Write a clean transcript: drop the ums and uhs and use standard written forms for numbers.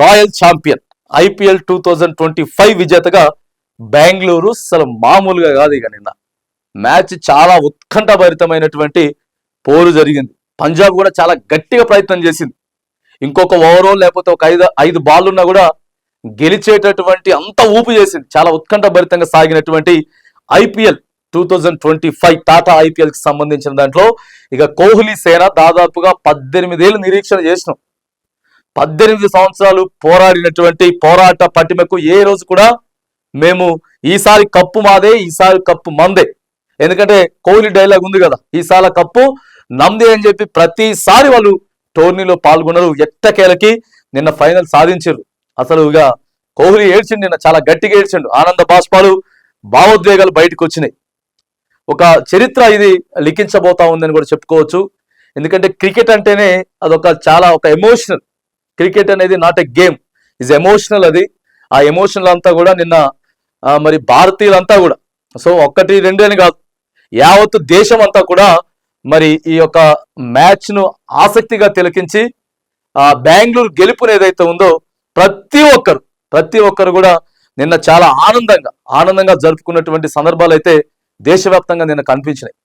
Royal champion IPL 2025 విజేతగా బెంగళూరు అసలు మామూలుగా కాదు. ఇక నిన్న మ్యాచ్ చాలా ఉత్కంఠభరితమైనటువంటి పోరు జరిగింది. పంజాబ్ కూడా చాలా గట్టిగా ప్రయత్నం చేసింది. ఇంకొక ఓవరో లేకపోతే ఒక ఐదు బాల్ ఉన్నా కూడా గెలిచేటటువంటి అంత ఊపు చేసింది. చాలా ఉత్కంఠభరితంగా సాగినటువంటి IPL 2025 టాటా IPL కి సంబంధించిన దాంట్లో ఇక కోహ్లీ సేన దాదాపుగా 18 ఏళ్ళు నిరీక్షణ చేసినాం. 18 సంవత్సరాలు పోరాడినటువంటి పోరాట పటిమకు ఏ రోజు కూడా మేము ఈసారి కప్పు మాదే, ఈసారి కప్పు మందే. ఎందుకంటే కోహ్లీ డైలాగ్ ఉంది కదా, ఈసారి కప్పు నమ్దే అని చెప్పి ప్రతిసారి వాళ్ళు టోర్నీలో పాల్గొన్నారు. ఎట్టకేలకి నిన్న ఫైనల్ సాధించారు. అసలు ఇక కోహ్లీ ఏడ్చిండు, నిన్న చాలా గట్టిగా ఏడ్చిండు. ఆనంద బాష్పాలు, భావోద్వేగాలు బయటకు వచ్చినాయి. ఒక చరిత్ర ఇది లిఖించబోతా ఉందని కూడా చెప్పుకోవచ్చు. ఎందుకంటే క్రికెట్ అంటేనే అదొక చాలా ఒక ఎమోషనల్. క్రికెట్ అనేది not a game, is emotional. అది ఆ ఎమోషనల్ అంతా కూడా నిన్న మరి భారతీయులంతా కూడా, సో ఒక్కటి రెండు అని కాదు, యావత్తు దేశం అంతా కూడా మరి ఈ యొక్క మ్యాచ్ ను ఆసక్తిగా తిలకించి ఆ బెంగళూరు గెలుపుని ఏదైతే ఉందో ప్రతి ఒక్కరు కూడా నిన్న చాలా ఆనందంగా జరుపుకున్నటువంటి సందర్భాలు అయితే దేశవ్యాప్తంగా నిన్న కనిపించినాయి.